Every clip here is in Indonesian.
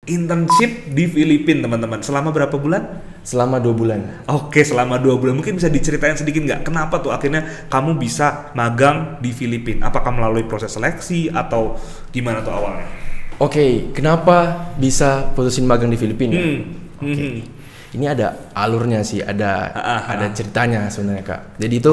internship di Filipina teman-teman. Selama berapa bulan? Selama 2 bulan. Oke, selama 2 bulan. Mungkin bisa diceritain sedikit nggak? Kenapa tuh akhirnya kamu bisa magang di Filipina? Apakah melalui proses seleksi atau gimana tuh awalnya? Oke, kenapa bisa putusin magang di Filipina? Oke. Ini ada alurnya sih, ada ceritanya sebenarnya Kak. Jadi itu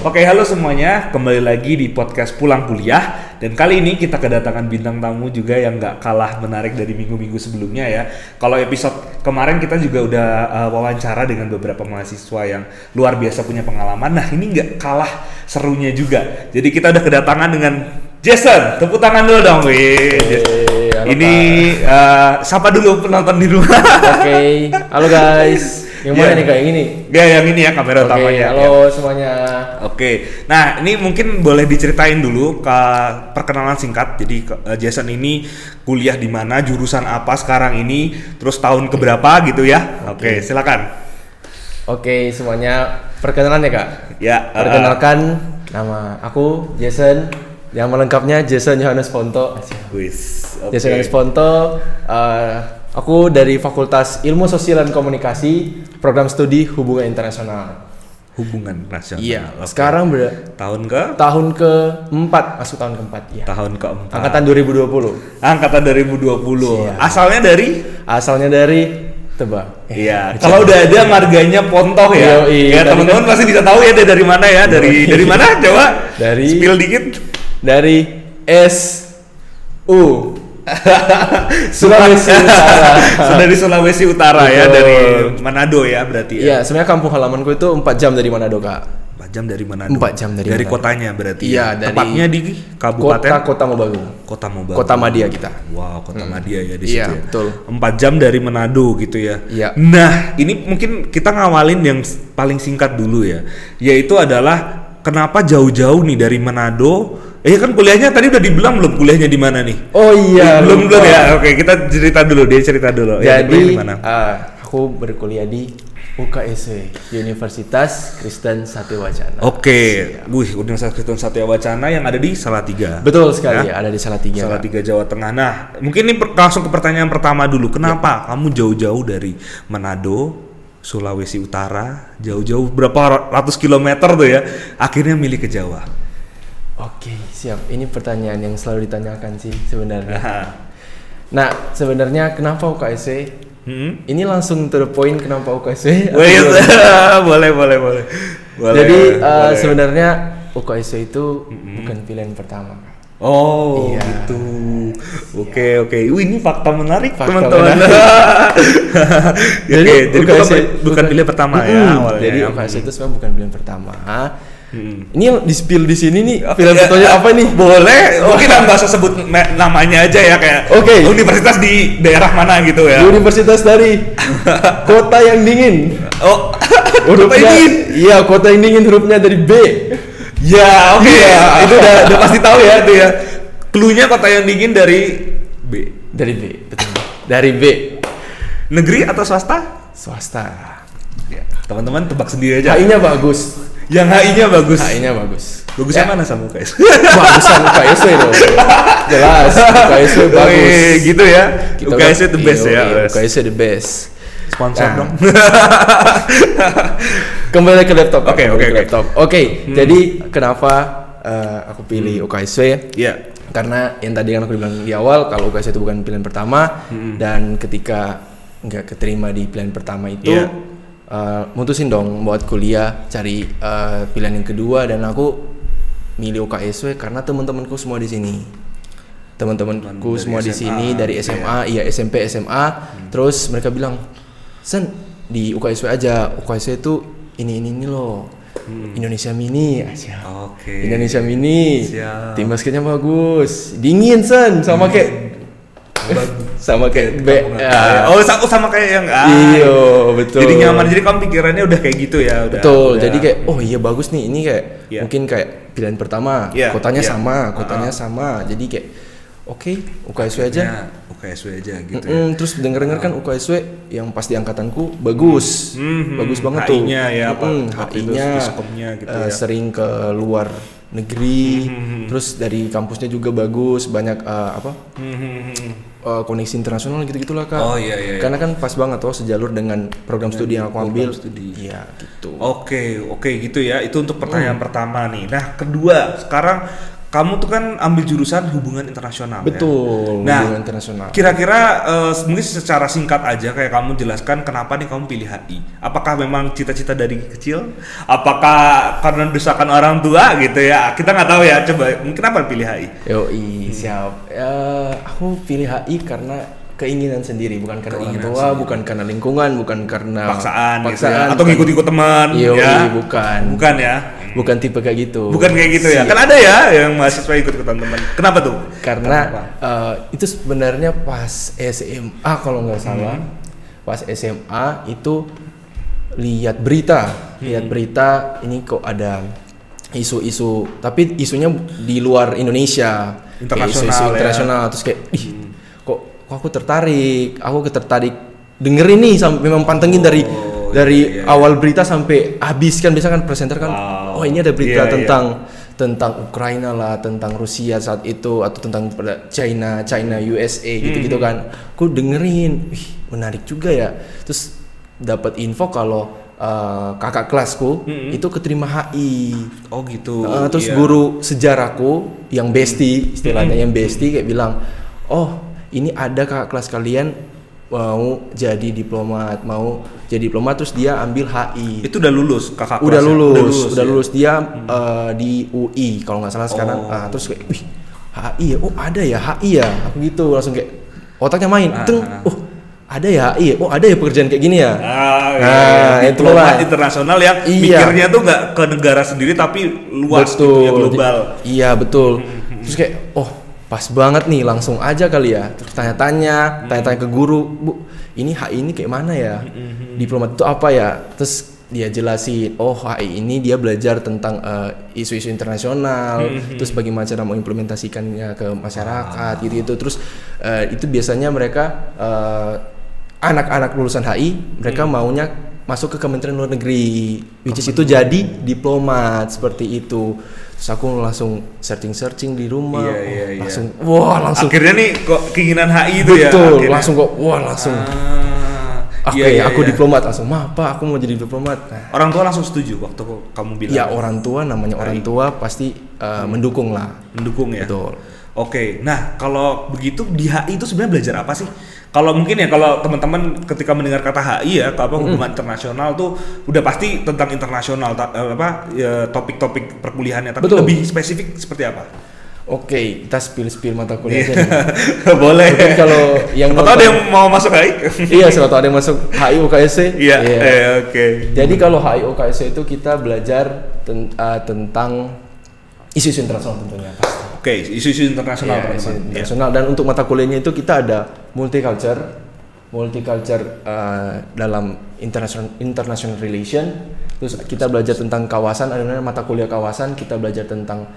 Oke, halo semuanya, kembali lagi di podcast Pulang Kuliah. Dan kali ini kita kedatangan bintang tamu juga yang gak kalah menarik dari minggu-minggu sebelumnya ya. Kalau episode kemarin kita juga udah wawancara dengan beberapa mahasiswa yang luar biasa punya pengalaman. Nah ini gak kalah serunya juga. Jadi kita udah kedatangan dengan Jason. Tepuk tangan dulu dong, ini sapa dulu penonton di rumah. Oke, halo guys. Yang mana nih Kak? Yang ini? Ya, yang ini ya, kamera utamanya. Halo semuanya. Oke, nah ini mungkin boleh diceritain dulu ke perkenalan singkat. Jadi Jason ini kuliah di mana, jurusan apa sekarang ini, terus tahun keberapa gitu ya? Oke, silakan. Oke, semuanya perkenalan ya Kak? Ya. Perkenalkan, nama aku Jason. Yang melengkapnya Jason Yohanes Ponto. Jason Yohanes Ponto. Aku dari Fakultas Ilmu Sosial dan Komunikasi, program studi Hubungan Internasional. Hubungan Nasional. Iya. Okay. Sekarang tahun keempat, masuk tahun keempat ya. Tahun keempat. Angkatan 2020. Angkatan 2020. Siap. Asalnya dari tebak. Iya. Kalau udah ada marganya Pontoh ya. Ya teman-teman pasti bisa tahu ya dari mana ya. Dari mana? Coba. Spill dikit. Dari SU. Sulawesi Utara. Dari Sulawesi Utara. Betul. Ya, dari Manado ya berarti ya. Iya, sebenarnya kampung halamanku itu 4 jam dari Manado, Kak. 4 jam dari Manado. 4 jam dari Manado. Kotanya berarti. Iya, ya. Tepatnya di Kabupaten Kota Mobagu. Kota Madia kita. Wow, Kota Madia ya di situ. Iya, ya. Betul. 4 jam dari Manado gitu ya. Iya. Nah, ini mungkin kita ngawalin yang paling singkat dulu ya. Yaitu adalah kenapa jauh-jauh nih dari Manado? Kan kuliahnya tadi udah dibilang belum kuliahnya di mana nih? Oh iya, belum ya. Oke, kita cerita dulu. Jadi aku berkuliah di UKSW, Universitas Kristen Satyawacana. Oke, Universitas Kristen Satyawacana yang ada di Salatiga. Betul sekali, ya? Ada di Salatiga. Salatiga, Jawa Tengah. Nah, mungkin ini langsung ke pertanyaan pertama dulu. Kenapa kamu jauh-jauh dari Manado, Sulawesi Utara, jauh-jauh berapa ratus kilometer tuh ya, akhirnya milih ke Jawa? Oke, siap. Ini pertanyaan yang selalu ditanyakan sih sebenarnya. Nah, sebenarnya kenapa UKSW? Ini langsung to the point kenapa UKSW? Boleh. Jadi sebenarnya UKSW itu bukan pilihan pertama. Oh, gitu. Oke. Ini fakta menarik, teman-teman. Jadi bukan pilihan pertama ya awalnya. Jadi UKSW itu sebenarnya bukan pilihan pertama. Ini di spill di sini nih pilihan pertamanya apa nih? Boleh, mungkin nggak usah sebut namanya aja ya kayak. Universitas di daerah mana gitu ya? Universitas dari kota yang dingin. Kota yang dingin. Iya, kota yang dingin hurufnya dari B. Ya, itu udah pasti tahu ya itu ya. Cluenya kota yang dingin dari B. Dari B, betul. Dari B. Negeri atau swasta? Swasta. Ya, teman-teman tebak sendiri aja. HI-nya bagus. Yang HI-nya bagus. HI-nya bagus. Bagusnya mana sama UKSW? Bagusan UKSW dong. Jelas, UKSW bagus. Gitu ya. UKSW the best ya. UKSW the best. Sponsor dong. Kembali ke laptop. Oke. Jadi kenapa aku pilih UKSW? Iya. Karena yang tadi kan aku bilang di awal kalau UKSW itu bukan pilihan pertama dan ketika nggak keterima di pilihan pertama itu mutusin dong buat kuliah cari pilihan yang kedua dan aku milih UKSW karena teman-temanku semua di sini. Teman-temanku semua di sini dari SMA, SMP, SMA. Terus mereka bilang, "Sen, di UKSW aja. UKSW itu ini loh. Indonesia Mini." Indonesia Mini. Tim basketnya bagus. Dingin, Sen, sama kayak sama kayak B. Sama kayak yang Iya, betul. Jadi nyaman. Jadi kamu pikirannya udah kayak gitu ya, Betul. Jadi kayak iya bagus nih. Ini kayak mungkin kayak pilihan pertama. Kotanya sama. Jadi kayak UKSW aja. UKSW aja gitu ya. Terus denger kan UKSW yang pas di angkatanku bagus, bagus banget tuh. HI-nya ya apa? HI-nya gitu ya. sering ke luar negeri, terus dari kampusnya juga bagus, banyak koneksi internasional gitu-gitulah Kak. Oh iya. Karena kan pas banget tuh sejalur dengan program studi yang aku ambil. Iya gitu. Oke gitu ya. Itu untuk pertanyaan pertama nih. Nah kedua, sekarang kamu tuh kan ambil jurusan hubungan internasional. Betul. Ya? Nah, hubungan internasional. Kira-kira mungkin secara singkat aja kayak kamu jelaskan kenapa nih kamu pilih HI. Apakah memang cita-cita dari kecil? Apakah karena desakan orang tua gitu ya? Kita nggak tahu ya. Coba kenapa pilih HI? Yoi, siap. Aku pilih HI karena keinginan sendiri, bukan karena orang tua, bukan karena lingkungan, bukan karena paksaan gitu ya. Atau ngikut-ngikut teman. Yoi, ya? Bukan ya. Bukan tipe kayak gitu. Bukan kayak gitu ya. Kan ada ya yang mahasiswa ikut-ikutan teman. Kenapa tuh? Karena itu sebenarnya pas SMA kalau nggak salah, pas SMA itu lihat berita ini kok ada isu-isu, tapi isunya di luar Indonesia, isu internasional, terus kayak, kok aku tertarik dengerin nih, sampai memang pantengin dari awal berita sampai habis kan. Biasa kan presenter kan, ini ada berita tentang Ukraina lah, tentang Rusia saat itu, atau tentang China USA gitu kan. Aku dengerin, menarik juga ya. Terus dapat info kalau kakak kelasku itu keterima HI. Oh gitu. Terus guru sejarahku yang bestie, istilahnya yang bestie kayak bilang, oh ini ada kakak kelas kalian mau jadi diplomat, terus dia ambil HI. Itu udah lulus kakak kelas? Udah lulus dia di UI kalau nggak salah sekarang. Terus kayak, wih HI ya, oh ada ya HI ya, aku gitu langsung kayak otaknya main, ada ya HI, oh ada ya pekerjaan kayak gini ya. Diplomat internasional yang mikirnya tuh nggak ke negara sendiri tapi luas gitu ya, global. Iya betul. Terus kayak, oh pas banget nih, langsung aja kali ya. Terus tanya-tanya ke guru, Bu, ini HI ini kayak mana ya? Diplomat itu apa ya? Terus dia jelasin, oh HI ini dia belajar tentang isu-isu internasional, terus bagaimana cara mengimplementasikannya ke masyarakat gitu. Terus itu biasanya mereka anak-anak lulusan HI, mereka maunya masuk ke Kementerian Luar Negeri, which is itu jadi diplomat seperti itu. Terus aku langsung searching di rumah, langsung akhirnya nih kok keinginan HI itu betul, ya. Betul, langsung aku diplomat langsung. Pak, aku mau jadi diplomat. Orang tua langsung setuju waktu kamu bilang? Ya orang tua, namanya orang tua pasti mendukung lah. Mendukung ya? Betul. Oke, nah kalau begitu di HI itu sebenarnya belajar apa sih? Kalau mungkin ya kalau teman-teman ketika mendengar kata HI ya, hubungan internasional tuh udah pasti tentang internasional, topik-topik perkuliahannya, tapi lebih spesifik seperti apa? Oke, kita spill mata kuliah aja. Boleh. Mungkin kalau yang ada yang mau masuk HI? Iya, siapa tahu ada yang masuk HI UKSC. Iya. Oke. Jadi kalau HI UKSC itu kita belajar tentang isu-isu internasional tentunya pasti. Oke, isu-isu internasional internasional. Dan untuk mata kuliahnya itu kita ada multiculture dalam international relation. Terus kita belajar tentang kawasan, ada mata kuliah kawasan, kita belajar tentang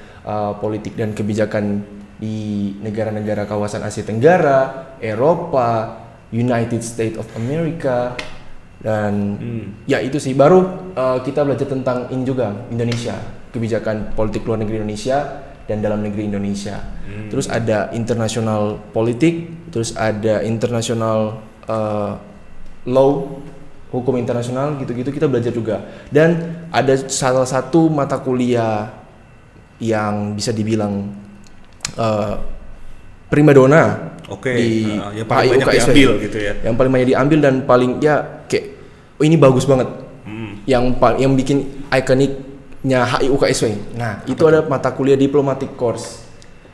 politik dan kebijakan di negara-negara kawasan Asia Tenggara, Eropa, United States of America, dan ya itu sih. Baru kita belajar tentang ini juga, Indonesia, kebijakan politik luar negeri Indonesia dan dalam negeri Indonesia. Terus ada international politik, terus ada international law, hukum internasional gitu-gitu kita belajar juga. Dan ada salah satu mata kuliah yang bisa dibilang primadona yang paling banyak diambil gitu ya. Yang paling banyak diambil dan paling ya kayak ini bagus banget. Yang bikin ikoniknya HI UKSW. Nah, itu ada mata kuliah diplomatic course.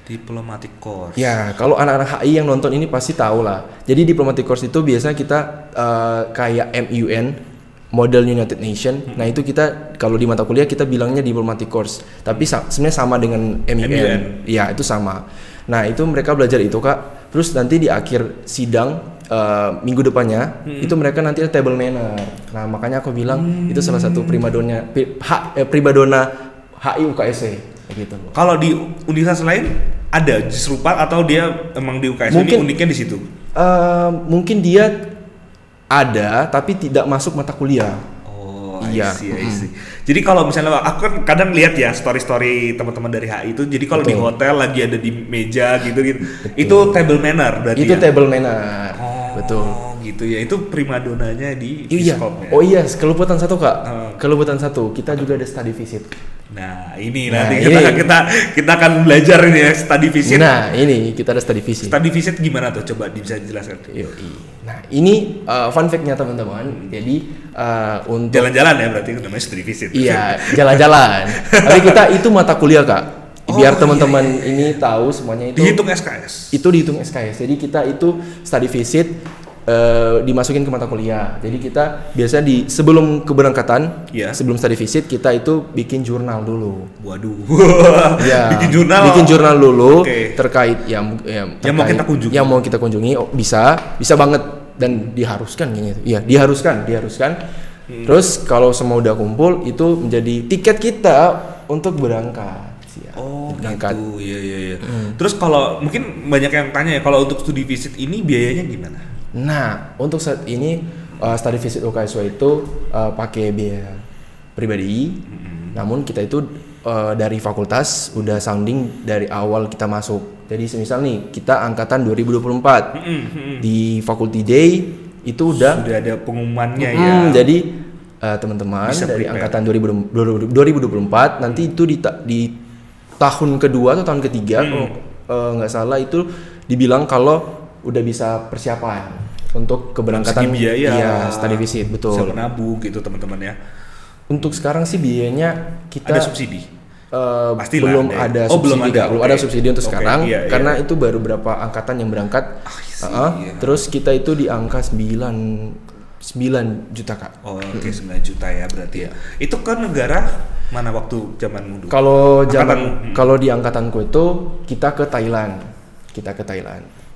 Diplomatic course. Ya, kalau anak-anak HI yang nonton ini pasti tahu lah. Jadi diplomatic course itu biasa kita kayak MUN, Model United Nation. Nah, itu kita kalau di mata kuliah kita bilangnya diplomatic course. Tapi sebenarnya sama dengan MUN. Ya, itu sama. Nah, itu mereka belajar itu, Kak. Terus nanti di akhir sidang minggu depannya itu mereka nanti ada table manner. Nah, makanya aku bilang itu salah satu primadona HI UKSC gitu loh. Kalau di universitas lain ada serupa atau dia emang di UKSC mungkin, ini uniknya di situ? Mungkin dia ada tapi tidak masuk mata kuliah. Iya. I see. Jadi kalau misalnya aku kan kadang lihat ya story teman-teman dari HI itu, jadi kalau di hotel lagi ada di meja gitu, itu table manner berarti. Itu table manner. Betul. Gitu ya, itu primadonanya di Iya. Viscom ya. Oh iya, kelupatan satu Kak. Kelupatan satu. Kita juga ada study visit. Nah ini nanti kita akan belajar ini ya study visit. Nah ini kita ada study visit. Study visit gimana tuh? Coba bisa dijelaskan. Nah ini fun fact-nya teman-teman. Jadi untuk jalan-jalan ya berarti namanya study visit. Iya jalan-jalan. Tapi kita itu mata kuliah Kak. Biar teman-teman ini tahu semuanya itu. Dihitung SKS. Itu dihitung SKS. Jadi kita itu study visit. Dimasukin ke mata kuliah. Jadi kita biasa sebelum keberangkatan, sebelum study visit kita itu bikin jurnal dulu. Waduh. Ya, bikin jurnal dulu terkait yang mau kita kunjungi. Yang mau kita kunjungi bisa banget dan diharuskan gitu. Iya, diharuskan. Terus kalau semua udah kumpul itu menjadi tiket kita untuk berangkat. Berangkat. Gitu. Iya. Terus kalau mungkin banyak yang tanya ya, kalau untuk studi visit ini biayanya gimana? Nah, untuk saat ini study visit UKSW itu pakai biaya pribadi. Namun kita itu dari fakultas udah sounding dari awal kita masuk. Jadi semisal nih kita angkatan 2024 di Faculty Day itu udah ada pengumumannya ya. Jadi teman-teman dari angkatan 2024 nanti itu di tahun kedua atau tahun ketiga kalau nggak salah itu dibilang kalau udah bisa persiapan untuk keberangkatan study visit, betul. Bisa menabung gitu teman-teman ya. Untuk sekarang sih biayanya kita ada subsidi. Belum ada subsidi, belum ada subsidi untuk sekarang karena itu baru berapa angkatan yang berangkat. Terus kita itu di angka 9 juta Kak. 9 juta ya berarti ya. Itu kan negara mana waktu zamanmu dulu? Kalau di angkatanku itu kita ke Thailand.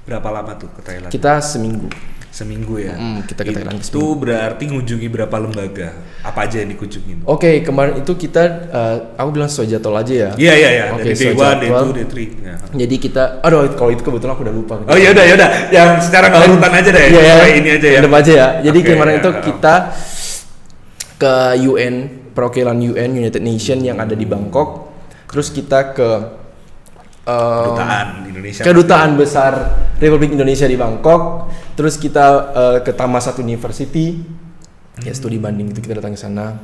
Berapa lama tuh ke Thailand? Kita seminggu ya. Kita ke Thailand. Itu berarti ngunjungi berapa lembaga? Apa aja yang dikunjungin? Oke, kemarin itu kita aku bilang sesuai jadwal aja ya. Iya. Dari Day 1, Day 2, Day 3. Ya. Jadi kita kalau itu kebetulan aku udah lupa. Oh ya udah. Yang secara urutan aja deh. Iya, ini aja ya. Aja ya. Jadi kemarin itu kita ke UN, perwakilan UN United Nations yang ada di Bangkok. Terus kita ke Kedutaan Besar Republik Indonesia di Bangkok. Terus kita ke Thammasat University, studi banding itu kita datang ke sana.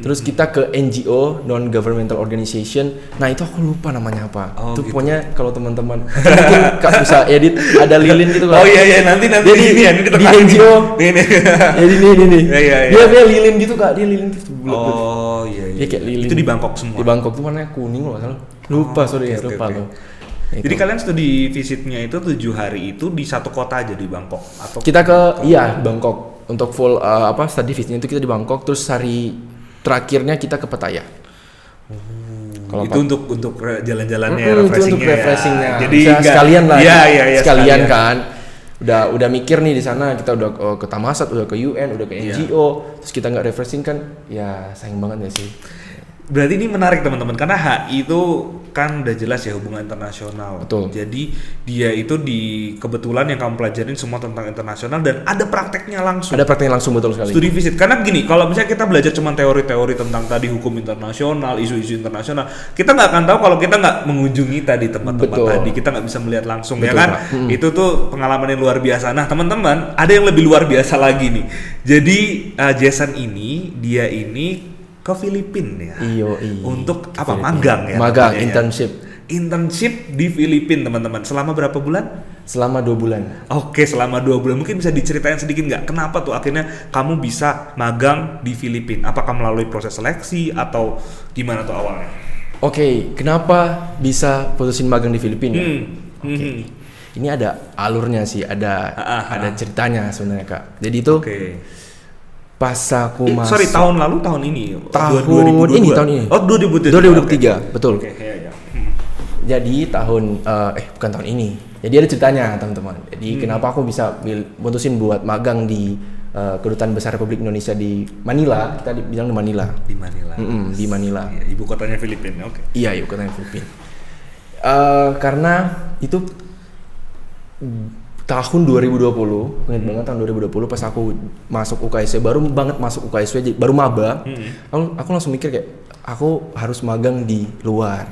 Terus kita ke NGO, non governmental organization. Nah itu aku lupa namanya apa. Itu gitu. Pokoknya kalau teman-teman mungkin Kak bisa edit ada lilin gitu kan. Nanti jadi ini ya kita di NGO. Jadi ini. Dia lilin gitu Kak, dia lilin gitu. Dia kayak lilin. Itu di Bangkok semua. Di Bangkok tuh warnanya kuning loh, salah. Lupa lupa loh. Jadi kalian studi visitnya itu 7 hari itu di satu kota aja di Bangkok atau kita Bangkok untuk full study visitnya itu kita di Bangkok, terus hari terakhirnya kita ke Pattaya. Kalau itu untuk jalan-jalannya, refreshingnya. Jadi sekalian lah. Sekalian kan. Udah mikir nih di sana kita udah ke Thammasat, udah ke UN, udah ke NGO, terus kita nggak refreshing kan, ya sayang banget ya sih. Berarti ini menarik teman-teman karena HI itu kan udah jelas ya hubungan internasional. Betul. Jadi dia itu kebetulan yang kamu pelajarin semua tentang internasional dan ada prakteknya langsung. Ada prakteknya langsung, betul sekali. Studi visit. Karena gini, kalau misalnya kita belajar cuma teori-teori tentang tadi hukum internasional, isu-isu internasional, kita nggak akan tahu kalau kita nggak mengunjungi tadi tempat-tempat tadi, kita nggak bisa melihat langsung. Betul, ya kan? Itu tuh pengalaman yang luar biasa. Nah teman-teman, ada yang lebih luar biasa lagi nih. Jadi Jason dia ini ke Filipina ya. Untuk apa? Magang ya. Magang, internship di Filipina teman-teman. Selama berapa bulan? Selama 2 bulan. Oke, selama 2 bulan. Mungkin bisa diceritain sedikit nggak? Kenapa tuh akhirnya kamu bisa magang di Filipina? Apakah melalui proses seleksi atau gimana tuh awalnya? Oke, kenapa bisa putusin magang di Filipina? Ini ada alurnya sih, ada ceritanya sebenarnya Kak. Jadi itu pas aku masuk. Tahun lalu, tahun ini? Tahun 2022. Tahun ini. Oh, 2023, betul. Jadi bukan tahun ini. Jadi ada ceritanya teman-teman. Jadi kenapa aku bisa mutusin buat magang di Kedutaan Besar Republik Indonesia di Manila. Kita bilang di Manila. Di Manila. Ibu kotanya Filipina, Iya, ibu kotanya Filipina. Karena itu tahun 2020, ingat banget tahun 2020 pas aku masuk UKSW, baru banget masuk UKSW, baru maba, aku langsung mikir kayak aku harus magang di luar,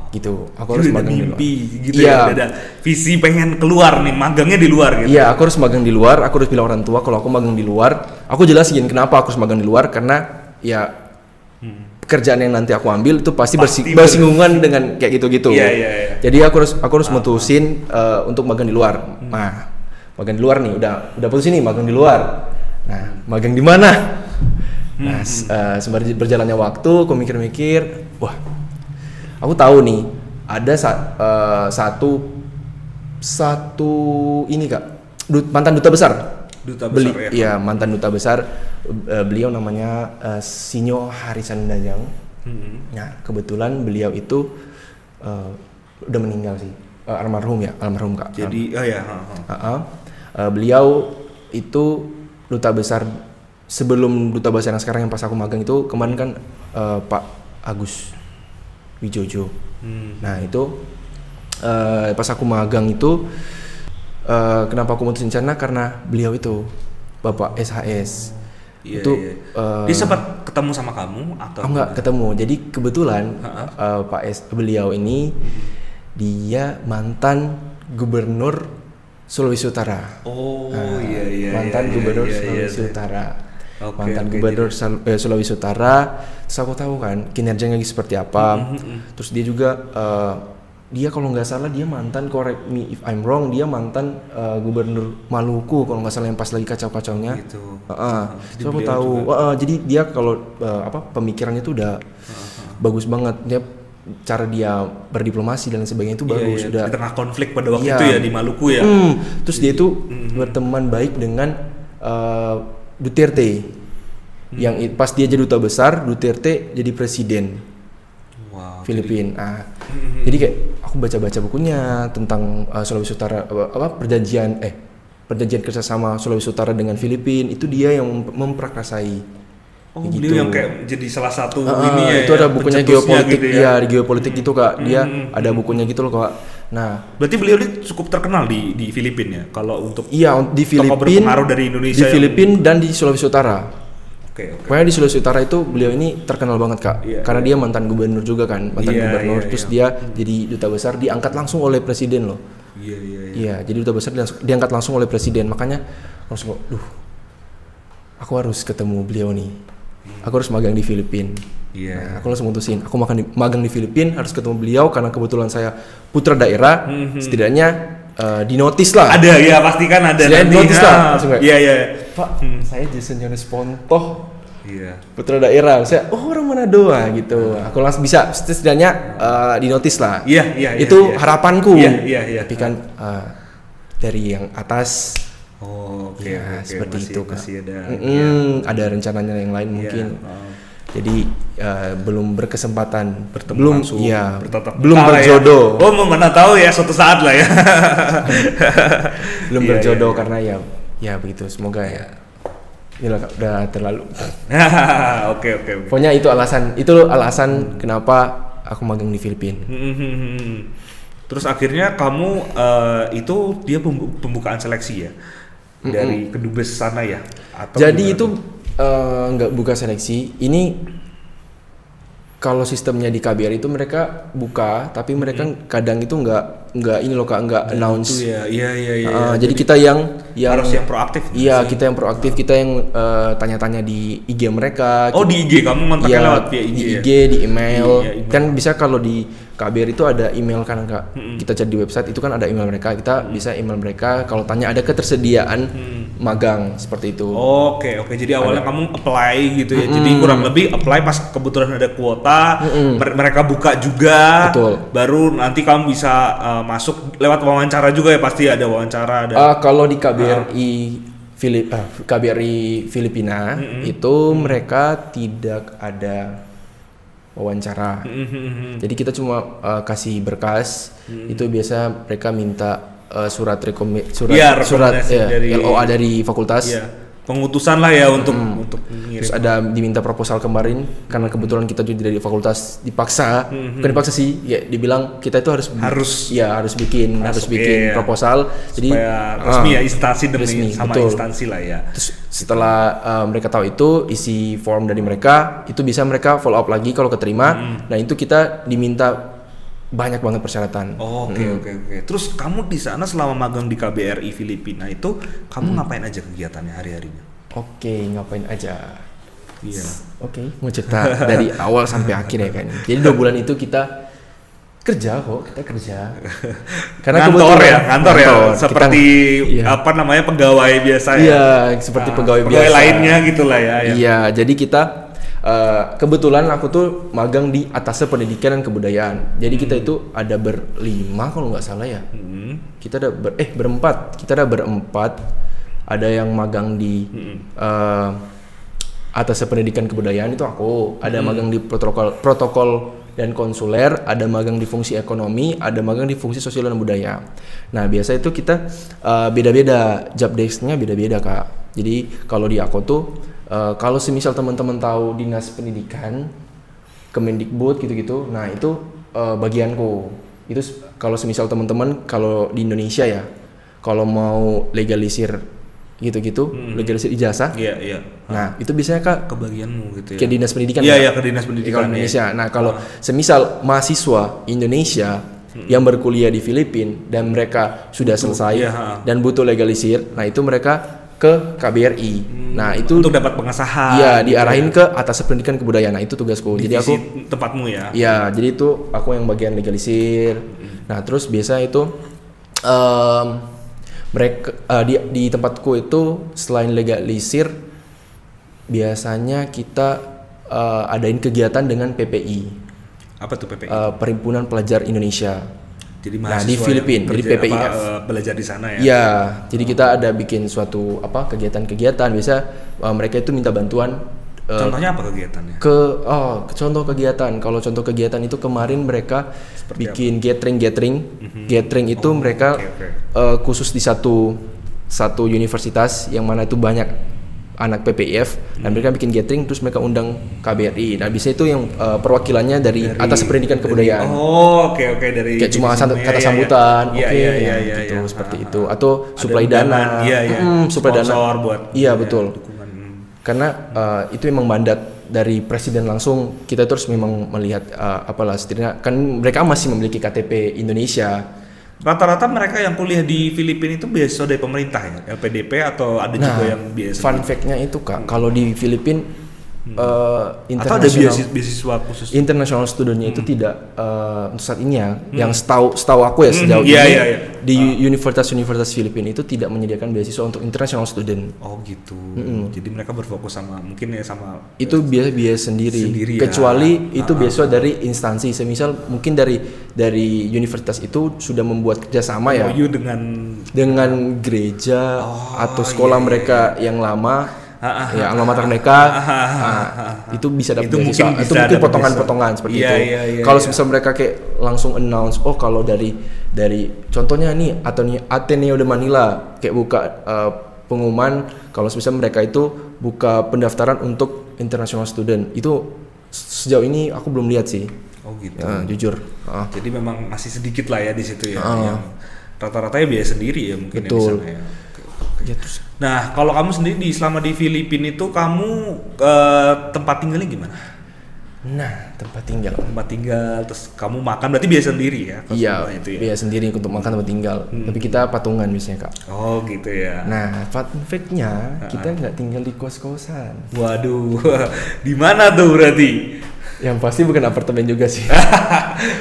gitu. Aku harus magang di luar. Gitu ya, ada visi pengen keluar nih, magangnya di luar gitu. Iya, aku harus magang di luar. Aku harus bilang orang tua kalau aku magang di luar. Aku jelasin kenapa aku harus magang di luar, karena ya pekerjaan yang nanti aku ambil itu pasti bersinggungan dengan kayak gitu-gitu. Iya. Jadi aku harus mutusin untuk magang di luar. Nah, magang di luar nih udah putusin nih magang di luar. Nah, magang di mana? Nah, sembari berjalannya waktu, aku mikir-mikir, wah, aku tahu nih ada satu ini Kak, mantan duta besar. Iya, mantan duta besar. Beliau namanya Sinyo Harisan Dajang. Nah, kebetulan beliau itu udah meninggal sih, almarhum Kak. Jadi beliau itu duta besar sebelum duta besar yang sekarang yang pas aku magang itu kemarin kan Pak Agus Wijojo. Nah itu pas aku magang itu kenapa aku mutusin sana, karena beliau itu Bapak SHS. Iya, itu iya. Dia sempat ketemu sama kamu atau enggak ketemu. Jadi kebetulan beliau ini dia mantan gubernur Sulawesi Utara. Iya. Mantan gubernur Sulawesi Utara. Mantan gubernur Sulawesi Utara. Terus aku tahu kan kinerjanya seperti apa. Terus dia juga dia kalau nggak salah dia mantan, correct me if I'm wrong, dia mantan gubernur Maluku kalau nggak salah yang pas lagi kacau-kacaunya. Gitu. So aku tahu. Jadi dia kalau pemikirannya itu udah bagus banget. Dia cara dia berdiplomasi dan sebagainya itu bagus. Iya. Udah di tengah konflik pada waktu itu ya di Maluku ya. Terus dia itu berteman baik dengan Duterte. Yang pas dia jadi duta besar, Duterte jadi presiden. Filipina. Jadi kayak aku baca-baca bukunya tentang Sulawesi Utara, perjanjian kerjasama Sulawesi Utara dengan Filipina, itu dia yang memprakarsai. Beliau yang kayak jadi salah satu ini ya. Itu ada bukunya geopolitik gitu ya. Di geopolitik gitu Kak. Dia ada bukunya gitu loh Kak. Nah, berarti beliau ini cukup terkenal di Filipina ya kalau untuk di Filipina, berpengaruh dari Indonesia. Di Filipina dan di Sulawesi Utara. Oke. Pokoknya di Sulawesi Utara itu beliau ini terkenal banget Kak, karena dia mantan gubernur juga kan, gubernur, terus dia jadi duta besar, diangkat langsung oleh presiden loh. Iya, jadi duta besar diangkat langsung oleh presiden, makanya langsung, aku harus ketemu beliau nih, aku harus magang di Filipina. Nah, aku langsung mutusin, aku magang di Filipina, harus ketemu beliau karena kebetulan saya putra daerah, setidaknya dinotis lah. Ada ya, pasti kan ada. Dinotis lah. Iya. Pak, saya Jason Yones Pontoh. Iya. Putra daerah. Saya orang Manado gitu. Aku langsung bisa setidaknya dinotis lah. Iya. Itu harapanku. Iya. Tapi kan dari yang atas. Oke. Seperti masih, itu Kak. Masih ada. Ada rencananya yang lain mungkin. Jadi belum berkesempatan bertemu langsung, belum berjodoh. Ya. Mana tahu ya suatu saat lah ya. Belum berjodoh karena ya begitu. Semoga ya. Inilah udah terlalu. Oke. Pokoknya itu alasan kenapa aku magang di Filipina. Terus akhirnya kamu itu dia pembukaan seleksi ya dari kedubes sana ya? Atau jadi gimana? itu nggak buka seleksi. Ini kalau sistemnya di KBRI itu mereka buka, tapi mereka kadang itu nggak ini loh Kak, nggak announce. Iya. Jadi kita yang harus yang proaktif. Iya, kita yang proaktif, kita yang tanya-tanya di IG mereka. Di IG kamu kontaknya lewat via IG. Di IG, di email. Kan bisa kalau di KBRI itu ada email kan Kak. Kita cari di website itu kan ada email mereka. Kita bisa email mereka kalau tanya ada ketersediaan magang seperti itu. Oke. Jadi awalnya kamu apply gitu ya. Jadi kurang lebih apply pas kebetulan ada kuota, mereka buka juga. Betul. Baru nanti kamu bisa masuk lewat wawancara juga ya, pasti ada wawancara. Kalau di KBRI Filipina itu mereka tidak ada wawancara. Jadi kita cuma kasih berkas. Itu biasa mereka minta surat dari LOA dari fakultas. Pengutusan lah ya untuk Terus ada diminta proposal kemarin karena kebetulan kita juga dari fakultas dipaksa, bukan dipaksa sih, ya dibilang kita itu harus bikin proposal. Jadi resmi ya, instansi demi resmi, sama betul. instansi lah ya. Terus setelah mereka tahu itu, isi form dari mereka, itu bisa mereka follow up lagi kalau keterima. Nah itu kita diminta banyak banget persyaratan. Oke. Terus kamu di sana selama magang di KBRI Filipina itu kamu ngapain aja kegiatannya hari-harinya? Oke, ngapain aja? Iya. Oke, mau cerita dari awal sampai akhir ya kan. Jadi 2 bulan itu kita kerja. Karena kantor ya, seperti pegawai biasa ya. Iya, seperti pegawai biasa. Lainnya gitulah ya. Iya, jadi kita kebetulan aku tuh magang di Atasnya Pendidikan dan Kebudayaan. Jadi kita itu ada berlima kalau nggak salah ya. Kita ada berempat. Kita ada berempat. Ada yang magang di Atasnya Pendidikan Kebudayaan itu aku. Ada magang di protokol dan konsuler. Ada magang di fungsi ekonomi. Ada magang di fungsi sosial dan budaya. Nah biasa itu kita beda-beda, job desk-nya beda-beda Kak. Jadi kalau di aku tuh kalau semisal teman-teman tahu Dinas Pendidikan, Kemendikbud gitu-gitu, nah itu bagianku. Itu kalau semisal teman-teman kalau di Indonesia ya, kalau mau legalisir gitu-gitu, legalisir ijazah. Iya. Nah, itu biasanya Kak ke bagianmu gitu ya. Ke Dinas Pendidikan. Iya, ke Dinas Pendidikan Indonesia. Nah, kalau semisal mahasiswa Indonesia yang berkuliah di Filipina dan mereka sudah selesai dan butuh legalisir, nah itu mereka ke KBRI. Nah, itu untuk dapat pengesahan. Iya, diarahin ke Atas Pendidikan Kebudayaan. Nah, itu tugasku. Divisi jadi aku tempatmu ya. Iya, jadi itu aku yang bagian legalisir. Nah, terus biasa itu mereka di tempatku itu selain legalisir biasanya kita adain kegiatan dengan PPI. Apa tuh PPI? Perhimpunan Pelajar Indonesia. Jadi di Filipina, jadi PPIF. Belajar di sana ya. Iya, jadi kita ada bikin suatu kegiatan-kegiatan. Biasa mereka itu minta bantuan. Contohnya apa kegiatannya? Contoh kegiatan. Kalau contoh kegiatan itu kemarin mereka bikin gathering. Gathering itu mereka khusus di satu universitas yang mana itu banyak anak PPIF dan mereka bikin gathering terus mereka undang KBRI. Nah, bisa itu yang perwakilannya dari Atas Pendidikan Kebudayaan. Oke dari kayak cuma kata sambutan. Gitu seperti itu atau suplai dana. Suplai dana buat. Iya, betul. Karena itu memang mandat dari presiden langsung. Kita terus memang melihat setidaknya kan mereka masih memiliki KTP Indonesia. Rata-rata mereka yang kuliah di Filipina itu beasiswa dari pemerintah ya, LPDP atau ada juga yang biasa? Fun fact-nya itu Kak, kalau di Filipina atau ada beasiswa khusus? International student-nya itu tidak untuk saat ini ya, yang setahu aku ya sejauh ini di universitas Filipina itu tidak menyediakan beasiswa untuk international student. Oh gitu. Jadi mereka berfokus sama itu biaya sendiri kecuali itu beasiswa dari instansi, semisal mungkin dari universitas itu sudah membuat kerjasama ya dengan gereja atau sekolah mereka yang lama. Alma mater mereka itu bisa dapat beasiswa. Itu mungkin potongan-potongan seperti itu. Kalau misal mereka kayak langsung announce, kalau dari contohnya nih Ateneo de Manila kayak buka pengumuman kalau misal mereka itu buka pendaftaran untuk international student. Itu sejauh ini aku belum lihat sih. Oh gitu. Jujur. Jadi memang masih sedikit lah ya di situ ya. Yang rata-rata ya biaya sendiri ya mungkin. Betul. Ya di sana ya. Nah, kalau kamu sendiri selama di Filipina itu kamu tempat tinggalnya gimana? Nah, tempat tinggal terus kamu makan berarti biaya sendiri ya? Iya, biaya sendiri untuk makan tempat tinggal. Tapi kita patungan biasanya Kak. Oh gitu ya. Nah, fun fact-nya kita nggak tinggal di kos-kosan. Waduh, di mana tuh berarti? Yang pasti bukan apartemen juga sih.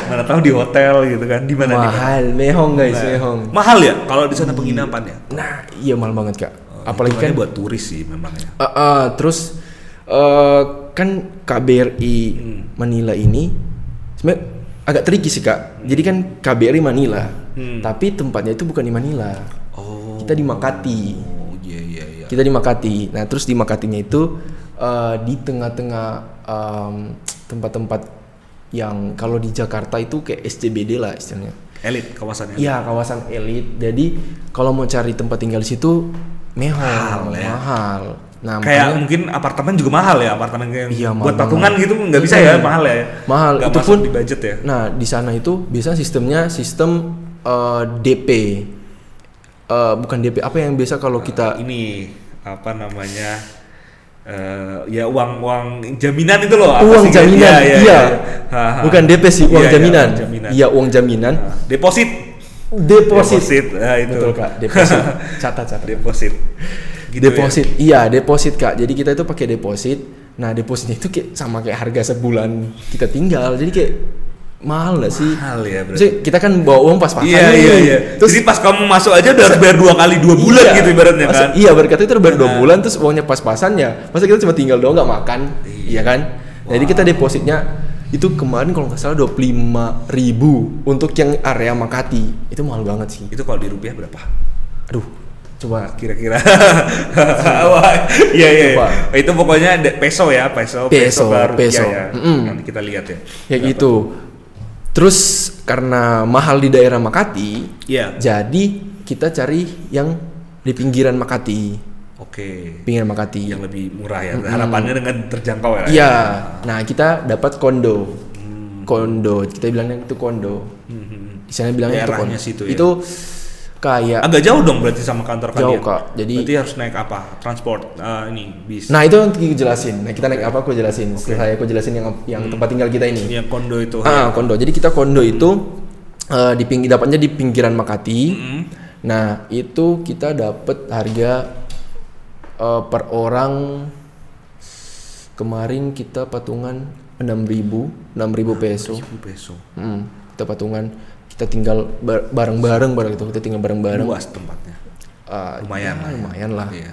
Mana tahu di hotel gitu kan? Di mana? Mahal, mehong guys, mehong. Mahal ya kalau di sana penginapan ya? Nah, iya mahal banget Kak. Apalagi kan buat turis sih memang ya. Terus kan KBRI Manila ini sebenarnya agak tricky sih Kak. Jadi kan KBRI Manila, tapi tempatnya itu bukan di Manila. Kita di Makati. Iya. Kita di Makati. Nah, terus di Makatinya itu di tengah-tengah tempat-tempat yang kalau di Jakarta itu kayak SCBD lah istilahnya. Elit, kawasan elit. Iya, kawasan elit. Jadi kalau mau cari tempat tinggal di situ mahal. Nah, kayak mungkin apartemen juga mahal ya, apartemen yang Iya, buat mahal patungan gitu nggak bisa ya, mahal ya. Mahal. Nggak Itu masuk pun di budget ya. Nah, di sana itu biasanya sistem DP. Bukan DP, apa yang biasa kalau kita ini apa namanya? Ya uang jaminan itu loh. Uang jaminan, iya. Bukan DP sih, uang jaminan. Iya, uang jaminan. Deposit. Nah, itu. Betul Kak, deposit. Catat. Deposit. Gitu deposit, iya deposit Kak. Jadi kita itu pakai deposit. Nah depositnya itu kayak sama kayak harga sebulan kita tinggal. Jadi kayak mahal nggak sih? Mahal ya berarti. Maksudnya kita kan bawa uang pas-pasan. Iya. Terus, jadi pas kamu masuk aja udah harus bayar 2 kali 2 bulan gitu ibaratnya kan? Iya, berarti itu udah bayar 2 bulan terus uangnya pas-pasan ya. Masa kita cuma tinggal doang nggak makan, iya kan? Nah, jadi kita depositnya itu kemarin kalau nggak salah 25.000 untuk yang area Makati. Itu mahal banget sih. Itu kalau di rupiah berapa? Aduh, coba kira-kira. Iya. Itu pokoknya peso ya, peso ya. Nanti kita lihat ya. Ya gitu. Terus karena mahal di daerah Makati, jadi kita cari yang di pinggiran Makati. Oke. Pinggiran Makati. Yang lebih murah ya. Harapannya dengan terjangkau ya. Iya. Nah, kita dapat kondo. Kondo. Kita bilangnya itu kondo. Di sana bilangnya itu kondo. Situ, ya? Itu kayak agak jauh dong berarti sama kantor kalian. Jauh Kak. Jadi berarti harus naik apa? Transport bis. Nah, itu nanti aku jelasin. Nah, kita naik apa aku jelasin. Setelah aku jelasin yang tempat tinggal kita ini. Yang kondo itu. Kondo. Jadi kita kondo itu dapatnya di pinggiran Makati. Nah, itu kita dapat harga per orang kemarin kita patungan 6.000 peso. Kita patungan, kita tinggal bareng-bareng itu. Kita tinggal bareng-bareng. Luas tempatnya. Lumayan lah. Iya.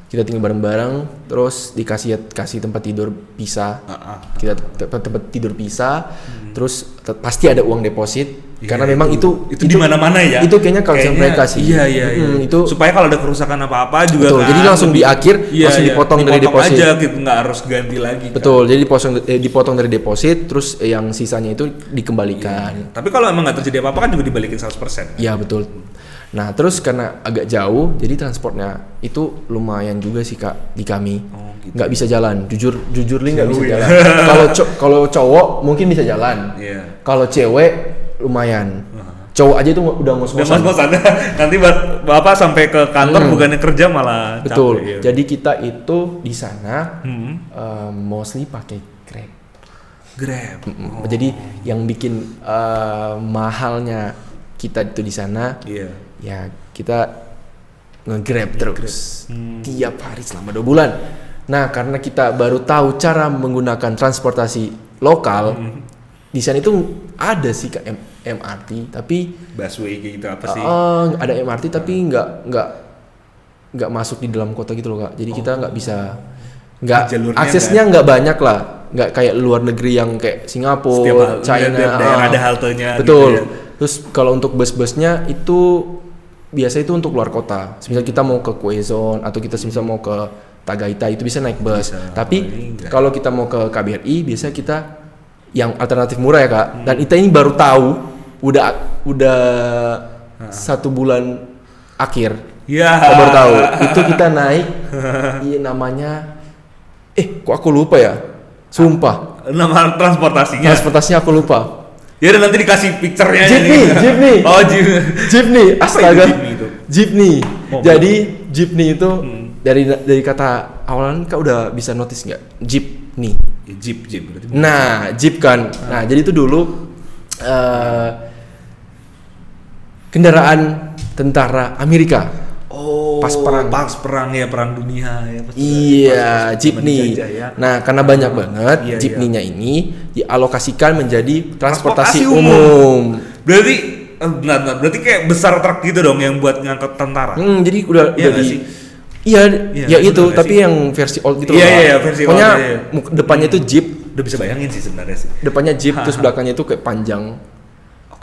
Kita tinggal bareng-bareng, terus kasih tempat tidur pisah. Kita tempat tidur pisah, terus pasti ada uang deposit. Karena memang itu di mana-mana ya. Itu kayaknya kalau mereka sih. Iya. Itu supaya kalau ada kerusakan apa-apa juga. Betul. Jadi langsung di akhir langsung dipotong dari deposit. Aja gitu, nggak harus ganti lagi. Betul. Kan? Jadi dipotong dari deposit, terus yang sisanya itu dikembalikan. Iya. Tapi kalau emang nggak terjadi apa-apa kan juga dibalikin 100%. Iya betul. Nah terus karena agak jauh, jadi transportnya itu lumayan juga sih Kak di kami. Gitu. Nggak bisa jalan. Jujur nggak bisa jalan. Kalau cowok mungkin bisa jalan. Kalau cewek lumayan. Cowok aja itu udah ngos-ngosan. Nanti Bapak sampai ke kantor bukannya kerja malah betul. Capek, Jadi kita itu di sana mostly pakai Grab. Jadi yang bikin mahalnya kita itu di sana, ya kita nge-Grab terus tiap hari selama 2 bulan. Nah karena kita baru tahu cara menggunakan transportasi lokal. Di sana itu ada sih Kak MRT tapi busway gitu apa sih? Ada MRT tapi nggak masuk di dalam kota gitu loh Kak. Jadi kita nggak bisa aksesnya nggak banyak lah. Nggak kayak luar negeri yang kayak Singapura, China, daerah ada haltenya. Betul. Gitu ya. Terus kalau untuk bus-busnya itu biasa itu untuk luar kota. Misal kita mau ke Quezon atau kita misal mau ke Tagaytay itu bisa naik bus. Tapi kalau kita mau ke KBRI biasa kita yang alternatif murah ya Kak. Dan kita ini baru tahu udah 1 bulan akhir. Baru tahu itu kita naik namanya kok aku lupa ya. Sumpah. Nama transportasinya aku lupa. Ya udah nanti dikasih picture-nya. Jeepney. Oh, Jeepney. Astaga. Jeepney. Jadi Jeepney itu dari kata awalan Kak udah bisa notice nggak? Jeepney. Jeep berarti. Nah, Jeep kan. Nah, jadi itu dulu kendaraan tentara Amerika. Pas perang ya, perang dunia ya. Iya, Jeepney. Ya. Nah, karena banyak banget Jeepney-nya ini dialokasikan menjadi transportasi umum. Berarti kayak besar truk gitu dong yang buat ngangkut tentara. Jadi udah di Iya itu, tapi yang versi old gitu loh. Iya, versi old. Pokoknya depannya itu Jeep. Udah bisa bayangin sih sebenarnya sih. Depannya Jeep terus belakangnya itu kayak panjang.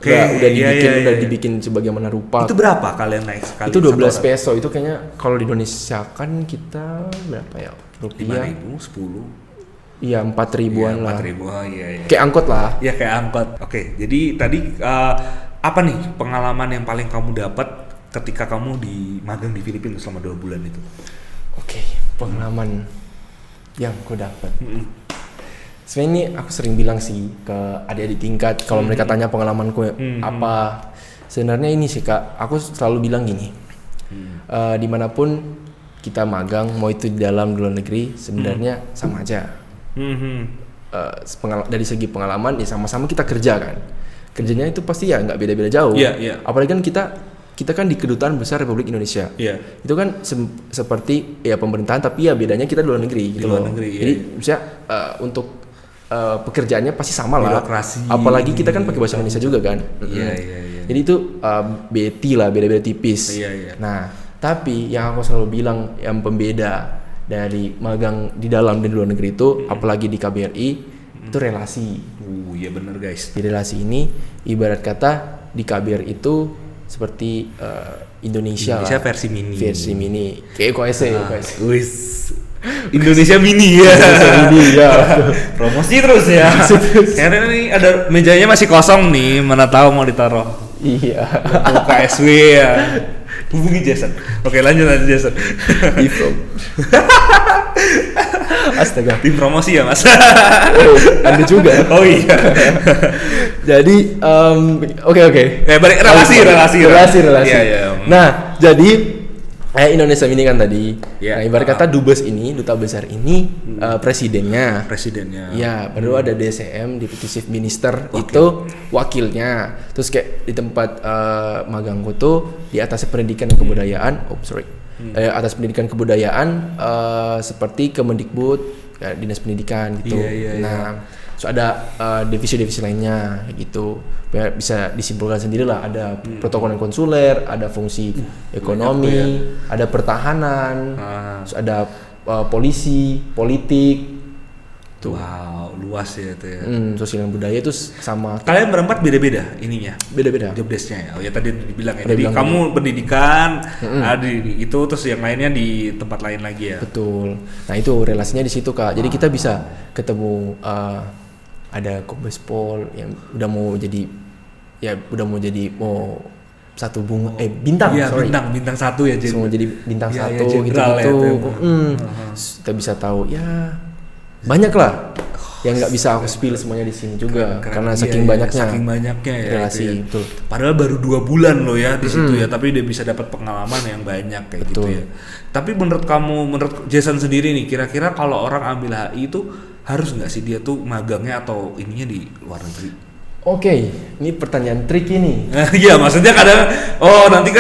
Udah dibikin sebagaimana rupa. Itu berapa kalian naik sekali? Itu 12 peso. Itu kayaknya kalau di Indonesia kan kita berapa ya? Rupiah 5.000, 10. Iya, 4.000-an lah. 4.000, iya. Kayak angkot lah. Iya, kayak angkot. Oke, jadi tadi apa nih pengalaman yang paling kamu dapat ketika kamu di magang di Filipina selama 2 bulan itu? Oke. Pengalaman yang aku dapat. Sebenarnya ini aku sering bilang sih ke adik-adik tingkat kalau mereka tanya pengalamanku apa. Sebenarnya ini sih Kak, aku selalu bilang gini. Dimanapun kita magang, mau itu di dalam di luar negeri, sebenarnya sama aja. Dari segi pengalaman ya sama-sama kita kerja kan. Kerjanya itu pasti ya nggak beda-beda jauh. Apalagi kan kita kan di Kedutaan Besar Republik Indonesia. Itu kan seperti ya pemerintahan, tapi ya bedanya kita di luar negeri gitu loh. Jadi misalnya untuk pekerjaannya pasti sama lah. Birokrasi. Apalagi kita kan pakai bahasa Indonesia juga kan. Jadi itu beda-beda tipis. Nah, tapi yang aku selalu bilang yang pembeda dari magang di dalam dan di luar negeri itu, apalagi di KBRI, itu relasi. Iya benar guys. Di relasi ini, ibarat kata di KBRI itu seperti Indonesia lah. versi mini. Versi mini. Kayak KOSE. Indonesia mini ya. Indonesia mini ya. Promosi terus ya. Karena ini ada mejanya masih kosong nih, mana tahu mau ditaruh. Iya. Untuk KSW ya. Hubungi Jason. Oke, lanjut Jason. Astaga. Tim promosi ya Mas. Anda juga. Oh iya. Jadi oke. Balik relasi. Iya. Nah, jadi Indonesia ini kan tadi. Nah, ibarat kata dubes ini, duta besar ini presidennya. Ya, baru ada DCM, Deputy Chief Minister, itu wakilnya. Terus kayak di tempat magangku tuh di atas pendidikan dan kebudayaan. Atas pendidikan kebudayaan seperti Kemendikbud, Dinas Pendidikan gitu. Nah, so ada divisi-divisi lainnya gitu. Bisa disimpulkan sendiri lah, ada protokol dan konsuler, ada fungsi ekonomi, ada pertahanan, so ada polisi, politik. Tuh. Wow, luas ya itu ya. Sosial dan budaya itu sama. Kalian berempat beda-beda ininya. Beda-beda. Job desk-nya ya. Oh ya tadi dibilang ya. Jadi kamu pendidikan, itu terus yang lainnya di tempat lain lagi ya. Betul. Nah, itu relasinya di situ Kak. Jadi kita bisa ketemu ada Kombes Pol yang udah mau jadi satu bunga bintang. Iya, bintang satu ya. Semua jadi bintang satu gitu. Kita bisa tahu ya banyak lah yang nggak bisa aku spill semuanya di sini juga karena saking banyaknya ya relasi itu ya. Betul. Padahal baru 2 bulan loh ya di situ ya, tapi udah bisa dapat pengalaman yang banyak kayak Betul. gitu ya. Tapi menurut Jason sendiri nih, kira-kira kalau orang ambil HI itu harus nggak sih dia tuh magangnya atau ininya di luar negeri? Oke, ini pertanyaan tricky nih. Iya, maksudnya kadang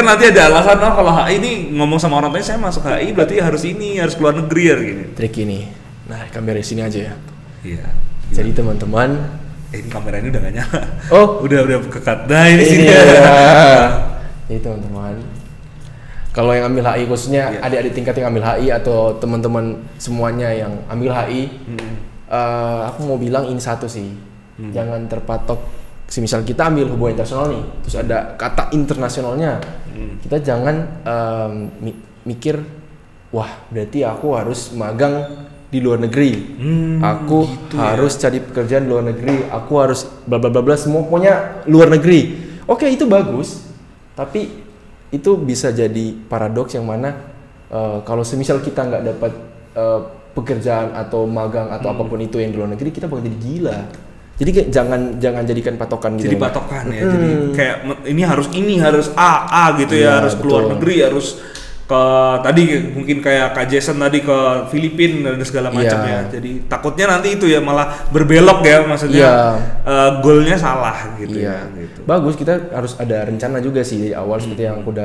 nanti ada alasan kalau HI ini ngomong sama orang tuanya saya masuk HI berarti harus keluar negeri ya gini. Tricky nih. Nah, kamera sini aja ya. Iya. Jadi teman-teman, ini kamera ini udah gak nyala. Udah kekat. Nah, ini sini ya. Jadi teman-teman, kalau yang ambil HI khususnya adik-adik tingkat yang ambil HI atau teman-teman semuanya yang ambil HI, aku mau bilang ini satu sih. Jangan terpatok. Semisal kita ambil hubungan internasional nih, terus ada kata internasionalnya, kita jangan mikir, wah berarti aku harus magang di luar negeri, aku gitu harus cari pekerjaan di luar negeri, aku harus bla bla bla bla, semua pokoknya luar negeri. Oke, itu bagus, tapi itu bisa jadi paradoks yang mana kalau semisal kita nggak dapat pekerjaan atau magang atau apapun itu yang di luar negeri, kita bakal jadi gila. Jadi kayak jangan jadikan patokan gitu. Jadi patokan ya. Jadi kayak ini harus A gitu ya, harus keluar negeri, harus ke tadi mungkin kayak Kak Jason tadi ke Filipina dan segala macam ya. Jadi takutnya nanti itu ya malah berbelok ya, maksudnya goalnya salah gitu ya. Gitu. Bagus, kita harus ada rencana juga sih dari awal seperti yang aku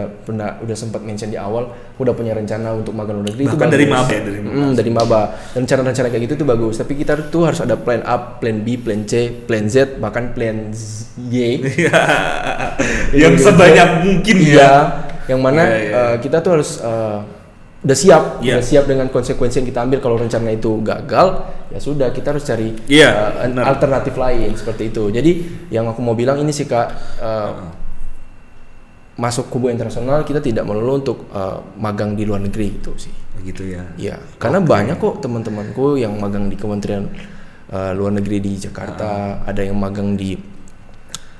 udah sempat mention di awal, aku udah punya rencana untuk magang luar negeri. Bahkan itu bagus. Dari maba. Rencana-rencana kayak gitu tuh bagus, tapi kita tuh harus ada plan A, plan B, plan C, plan Z, bahkan plan Y. Yang sebanyak mungkin ya. Yang mana kita tuh harus udah siap dengan konsekuensi yang kita ambil kalau rencana itu gagal, ya sudah kita harus cari alternatif lain seperti itu. Jadi yang aku mau bilang ini sih Kak, masuk hubungan internasional kita tidak melulu untuk magang di luar negeri gitu sih. Begitu ya. Iya, karena banyak kok teman-temanku yang magang di Kementerian Luar Negeri di Jakarta, ada yang magang di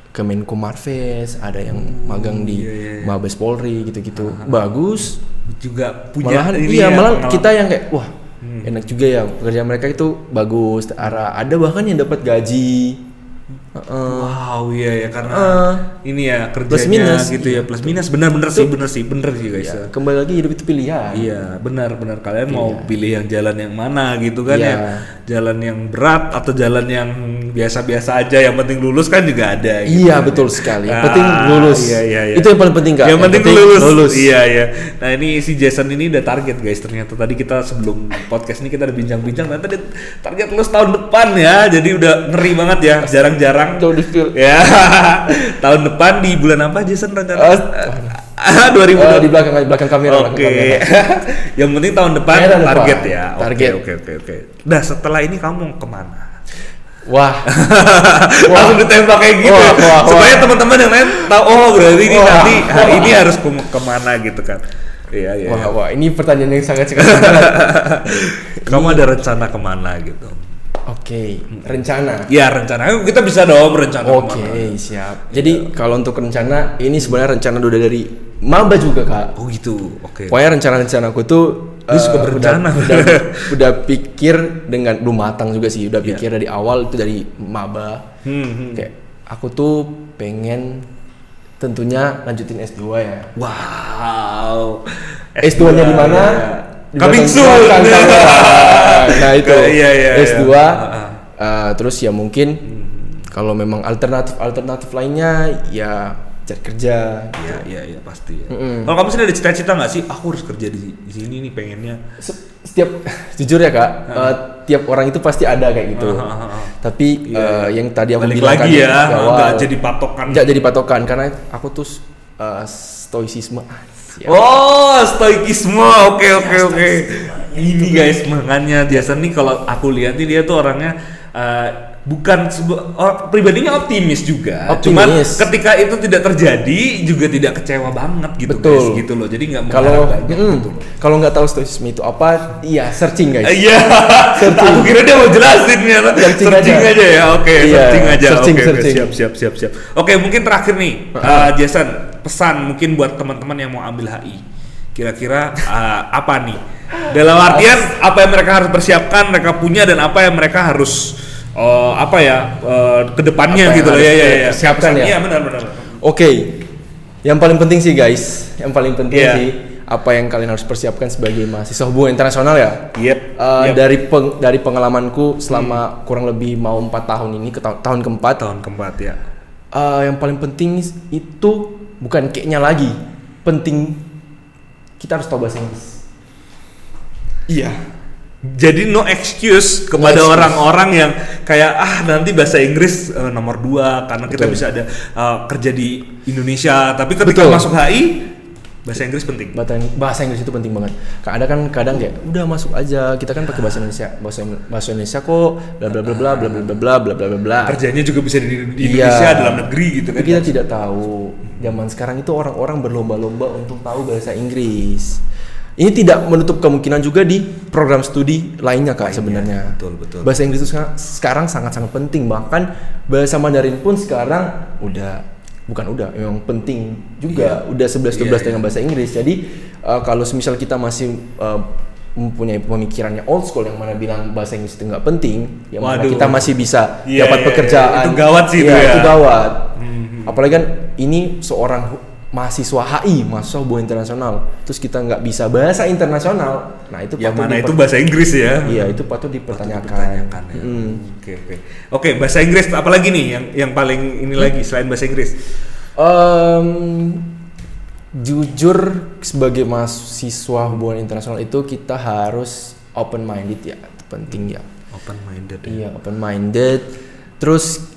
Kemenko Marves, ada yang magang di Mabes Polri gitu-gitu. Bagus. Juga punya Malahan malah kita yang kayak wah, enak juga ya pekerjaan mereka itu bagus. Ada bahkan yang dapat gaji. Wow, iya ya karena ini ya kerjanya plus minus, gitu ya plus minus benar-benar sih bener sih guys. Ya, kembali lagi hidup itu pilihan. Iya benar kalian mau pilih yang jalan yang mana gitu kan ya, jalan yang berat atau jalan yang biasa-biasa aja yang penting lulus kan juga ada. Gitu. Iya betul sekali. Yang penting lulus. Iya. Itu yang paling penting Kak. Yang penting lulus. Iya. Nah ini si Jason ini udah target guys ternyata tadi kita sebelum podcast ini kita udah bincang-bincang ternyata dia target lulus tahun depan ya jadi udah ngeri banget ya jarang-jarang ya tahun depan di bulan apa Jason rencana 2000 di belakang kamera. Oke. Yang penting tahun depan target ya. Target. Oke. Nah setelah ini kamu mau kemana? Wah. Langsung ditembak kayak gitu. Supaya teman-teman yang lain tahu berarti ini nanti ini harus kemana gitu kan. Iya. Wah, ini pertanyaan yang sangat Kamu ada rencana kemana gitu? Oke, rencana. Ya rencana kita bisa dong berencana. Oke, siap. Jadi kalau untuk rencana ini sebenarnya rencana udah dari maba juga Kak. Oh gitu. Oke. Pokoknya rencana-rencanaku tuh suka berencana. Udah pikir dengan belum matang juga sih. Udah pikir dari awal itu dari maba. Kayak aku tuh pengen tentunya lanjutin S2 ya. Wow. S2-nya di mana? Coming soon. Nah itu S2 terus ya mungkin kalau memang alternatif lainnya ya cari kerja. Iya pasti. Kalau kamu sendiri ada cita-cita nggak sih? Aku harus kerja di sini nih pengennya. Setiap jujur ya Kak, tiap orang itu pasti ada kayak gitu. Tapi yang tadi aku balik bilang lagi ya, nggak jadi patokan. Nggak jadi patokan karena aku tuh stoicisme. Oh, stoikisme. Oke. Ini guys, makanya Jason nih kalau aku lihat nih dia tuh orangnya bukan pribadinya optimis juga. Cuman ketika itu tidak terjadi juga tidak kecewa banget gitu. Betul. Guys, gitu loh. Jadi nggak mengharap banyak gitu. Kalau nggak tahu stoicisme itu apa, iya searching guys. Iya. Aku kira dia mau jelasin ya. Searching aja ya. Oke, searching aja. Oke, siap. Oke, mungkin terakhir nih, Jason, pesan mungkin buat teman-teman yang mau ambil HI. Kira-kira apa nih? Dalam artian apa yang mereka harus persiapkan, mereka punya dan apa yang mereka harus kedepannya gitu loh ya. Siapkan ya. Iya benar. Oke. Yang paling penting sih guys, sih apa yang kalian harus persiapkan sebagai mahasiswa hubungan internasional ya. Dari pengalamanku selama kurang lebih mau 4 tahun ini ke tahun keempat ya. Yang paling penting itu bukan kayaknya lagi, penting kita harus tahu bahasa Inggris. Iya. Jadi no excuse kepada orang-orang yang kayak nanti bahasa Inggris nomor 2 karena kita bisa ada kerja di Indonesia, tapi ketika masuk HI bahasa Inggris penting. Bahasa Inggris itu penting banget. Kadang kayak udah masuk aja, kita kan pakai bahasa Indonesia kok, bla bla bla bla bla bla bla bla bla. Kerjanya juga bisa di Indonesia, dalam negeri gitu kan. Kita tidak tahu. Zaman sekarang itu orang-orang berlomba-lomba untuk tahu bahasa Inggris. Ini tidak menutup kemungkinan juga di program studi lainnya Kak sebenarnya. Betul. Bahasa Inggris itu sekarang sangat-sangat penting. Bahkan bahasa Mandarin pun sekarang memang penting juga. Udah 11-12 dengan bahasa Inggris. Jadi kalau semisal kita masih mempunyai pemikirannya old school yang mana bilang bahasa Inggris itu nggak penting, yang mana kita masih bisa dapat pekerjaan. Itu gawat sih itu ya. Itu gawat. Apalagi kan ini seorang mahasiswa HI, mahasiswa hubungan internasional, terus kita nggak bisa bahasa internasional, nah itu yang mana itu bahasa Inggris ya? Iya, itu patut dipertanyakan. Ya. Oke, bahasa Inggris apalagi nih yang paling ini lagi selain bahasa Inggris? Jujur sebagai mahasiswa hubungan internasional itu kita harus open minded ya, itu penting ya. Open minded. Iya, open minded. Terus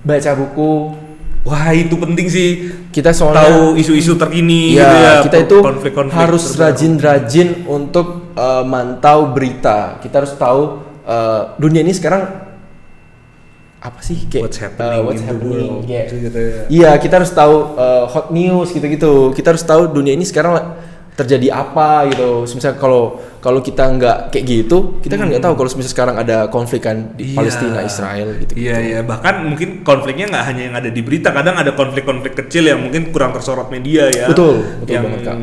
baca buku. Wah itu penting sih, kita soalnya tahu isu-isu terkini ya, gitu ya, kita itu konflik-konflik harus rajin-rajin untuk mantau berita. Kita harus tahu dunia ini sekarang apa sih kayak what's happening Iya, kita harus tahu hot news gitu-gitu. Kita harus tahu dunia ini sekarang terjadi apa gitu. Misalnya kalau kita nggak kayak gitu, kita kan nggak tahu kalau misalnya sekarang ada konflik kan di Palestina Israel gitu. Iya, bahkan mungkin konfliknya nggak hanya yang ada di berita, kadang ada konflik-konflik kecil yang mungkin kurang tersorot media ya. Betul yang, banget Kak.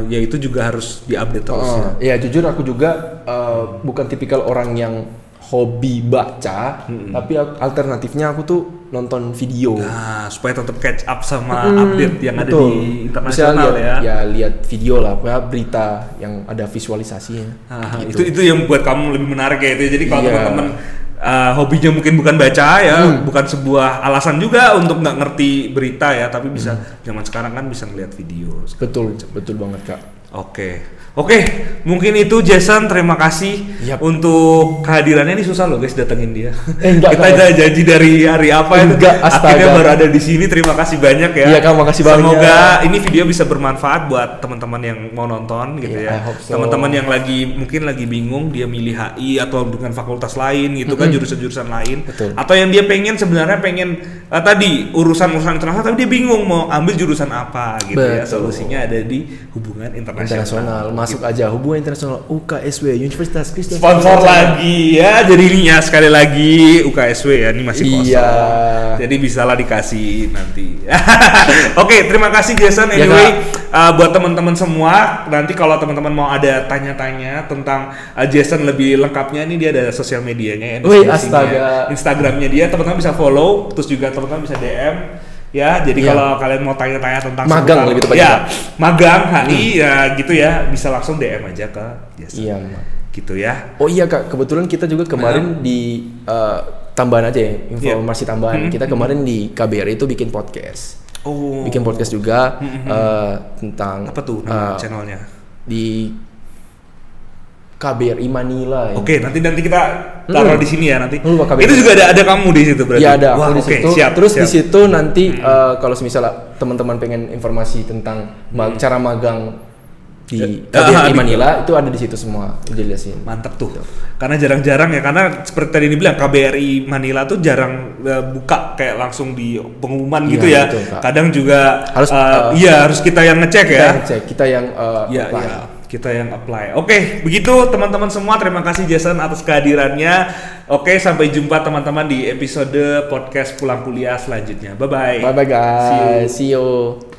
Ya itu juga harus diupdate terus ya. Jujur aku juga bukan tipikal orang yang hobi baca, tapi alternatifnya aku tuh nonton video. Nah, supaya tetap catch up sama update yang ada di internasional lihat, ya lihat video lah, berita yang ada visualisasinya. Gitu. Itu yang buat kamu lebih menarik ya itu. Jadi kalau teman-teman hobinya mungkin bukan baca ya, bukan sebuah alasan juga untuk nggak ngerti berita ya, tapi bisa zaman sekarang kan bisa ngeliat video. Betul banget Kak. Oke, mungkin itu Jason, terima kasih untuk kehadirannya. Ini susah loh guys datengin dia. Kita udah janji dari hari apa itu, akhirnya baru ada di sini. Terima kasih banyak ya. Iya Kak, makasih banyak. Semoga ini video bisa bermanfaat buat teman-teman yang mau nonton gitu ya. Teman-teman yang mungkin lagi bingung dia milih HI atau dengan fakultas lain gitu kan, jurusan-jurusan lain. Betul. Atau yang dia sebenarnya pengen tadi urusan internasional tapi dia bingung mau ambil jurusan apa gitu. Betul. Ya. Solusinya ada di hubungan internasional. Masuk aja hubungan internasional UKSW Universitas Kristen. Sponsor lagi ya. Jadi ini ya sekali lagi UKSW ya, ini masih kosong. Iya. Jadi bisalah dikasih nanti. Oke, terima kasih Jason. Anyway, buat teman-teman semua, nanti kalau teman-teman mau ada tanya-tanya tentang Jason lebih lengkapnya, ini dia ada sosial medianya ya. Astaga. Instagramnya dia, teman-teman bisa follow, terus juga teman-teman bisa DM. Ya, jadi kalau kalian mau tanya-tanya tentang magang lebih tepatnya. Magang HI ya gitu ya, bisa langsung DM aja ke Jason. Iya, gitu ya. Oh iya Kak, kebetulan kita juga kemarin di tambahan aja ya, informasi tambahan. Kita kemarin di KBRI itu bikin podcast. Bikin podcast juga tentang apa tuh nama channelnya? Di KBRI Manila. Oke, nanti kita taruh di sini ya nanti. Itu juga ada kamu di situ berarti. Iya, ada aku di situ. Siap, terus di situ nanti kalau misalnya teman-teman pengen informasi tentang cara magang di KBRI Manila itu ada di situ semua dijelasin. Mantap tuh. Karena jarang-jarang ya, karena seperti tadi ini bilang KBRI Manila tuh jarang buka kayak langsung di pengumuman gitu ya. Betul, kadang juga harus kita yang ngecek ya. Kita yang kita yang apply. Oke, begitu teman-teman semua. Terima kasih Jason atas kehadirannya. Oke, sampai jumpa teman-teman di episode podcast Pulang Kuliah selanjutnya. Bye-bye. Bye-bye guys. See you.